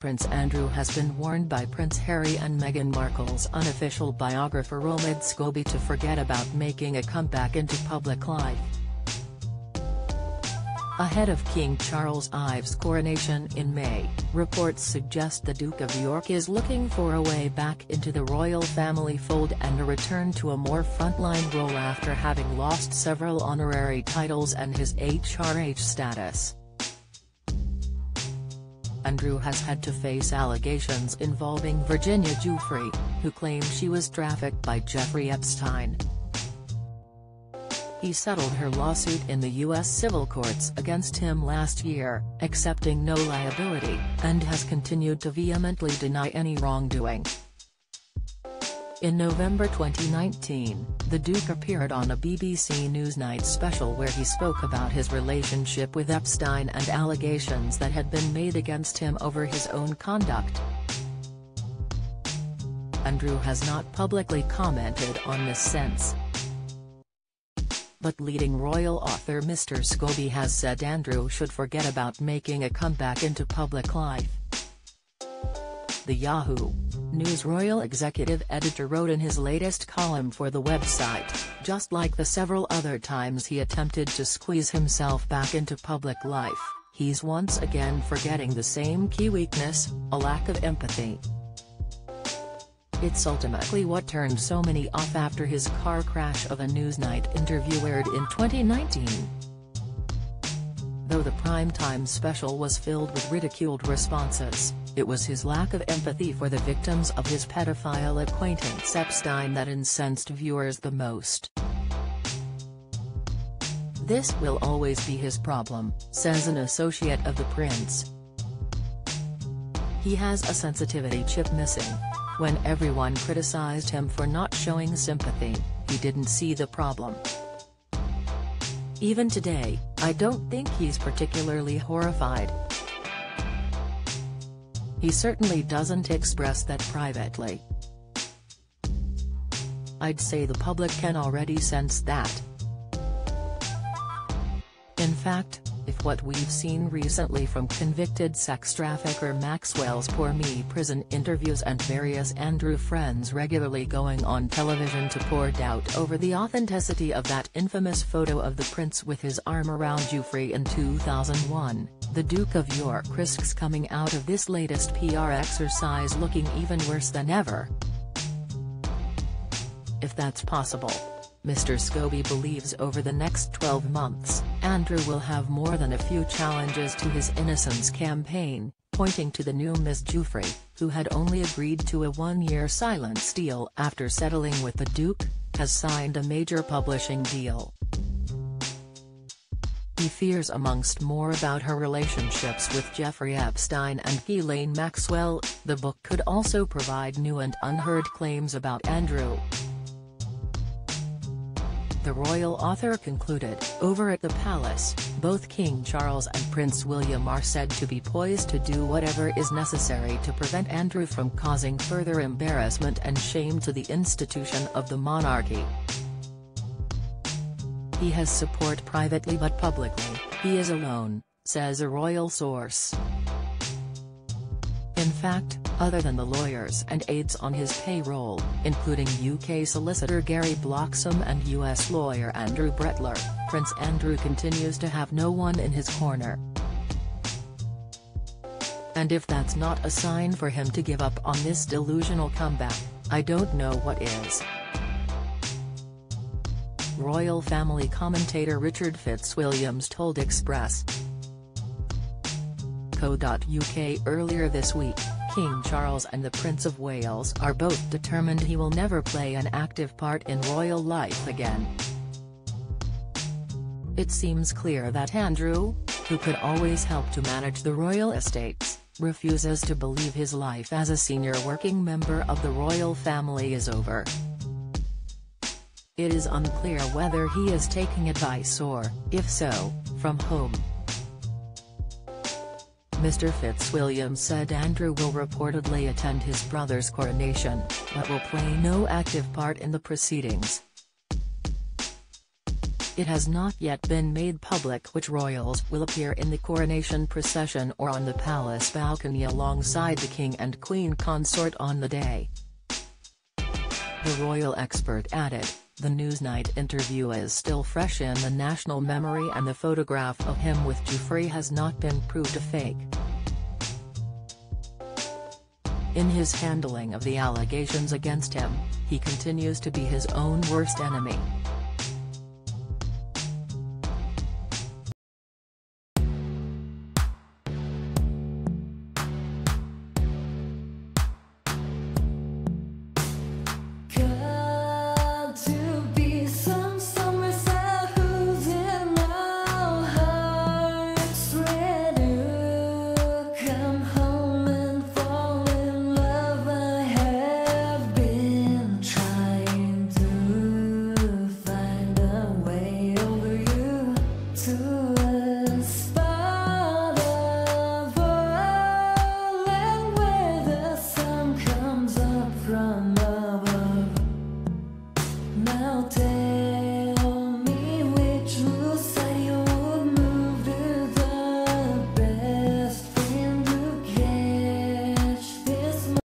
Prince Andrew has been warned by Prince Harry and Meghan Markle's unofficial biographer Omid Scobie to forget about making a comeback into public life. Ahead of King Charles I's coronation in May, reports suggest the Duke of York is looking for a way back into the royal family fold and a return to a more frontline role after having lost several honorary titles and his HRH status. Andrew has had to face allegations involving Virginia Giuffre, who claimed she was trafficked by Jeffrey Epstein. He settled her lawsuit in the U.S. civil courts against him last year, accepting no liability, and has continued to vehemently deny any wrongdoing. In November 2019, the Duke appeared on a BBC Newsnight special where he spoke about his relationship with Epstein and allegations that had been made against him over his own conduct. Andrew has not publicly commented on this since. But leading royal author Mr. Scobie has said Andrew should forget about making a comeback into public life. The Yahoo! News royal executive editor wrote in his latest column for the website, just like the several other times he attempted to squeeze himself back into public life, he's once again forgetting the same key weakness, a lack of empathy. It's ultimately what turned so many off after his car crash of a Newsnight interview aired in 2019. Though the primetime special was filled with ridiculed responses, it was his lack of empathy for the victims of his pedophile acquaintance Epstein that incensed viewers the most. This will always be his problem, says an associate of the prince. He has a sensitivity chip missing. When everyone criticized him for not showing sympathy, he didn't see the problem. Even today, I don't think he's particularly horrified. He certainly doesn't express that privately. I'd say the public can already sense that. In fact, if what we've seen recently from convicted sex trafficker Maxwell's Pour Me prison interviews and various Andrew friends regularly going on television to pour doubt over the authenticity of that infamous photo of the prince with his arm around Giuffre in 2001, the Duke of York risks coming out of this latest PR exercise looking even worse than ever. If that's possible, Mr. Scobie believes over the next 12 months, Andrew will have more than a few challenges to his innocence campaign, pointing to the new Ms. Giuffre, who had only agreed to a one-year silence deal after settling with the Duke, has signed a major publishing deal. He fears amongst more about her relationships with Jeffrey Epstein and Ghislaine Maxwell. The book could also provide new and unheard claims about Andrew. The royal author concluded, over at the palace, both King Charles and Prince William are said to be poised to do whatever is necessary to prevent Andrew from causing further embarrassment and shame to the institution of the monarchy. He has support privately but publicly, he is alone, says a royal source. In fact, other than the lawyers and aides on his payroll, including UK solicitor Gary Bloxham and US lawyer Andrew Bretler, Prince Andrew continues to have no one in his corner. And if that's not a sign for him to give up on this delusional comeback, I don't know what is. Royal family commentator Richard Fitzwilliams told Express.co.uk earlier this week, King Charles and the Prince of Wales are both determined he will never play an active part in royal life again. It seems clear that Andrew, who could always help to manage the royal estates, refuses to believe his life as a senior working member of the royal family is over. It is unclear whether he is taking advice or, if so, from whom. Mr. Fitzwilliams said Andrew will reportedly attend his brother's coronation, but will play no active part in the proceedings. It has not yet been made public which royals will appear in the coronation procession or on the palace balcony alongside the king and queen consort on the day. The royal expert added, "The Newsnight interview is still fresh in the national memory and the photograph of him with Geoffrey has not been proved a fake." In his handling of the allegations against him, he continues to be his own worst enemy. From above, now take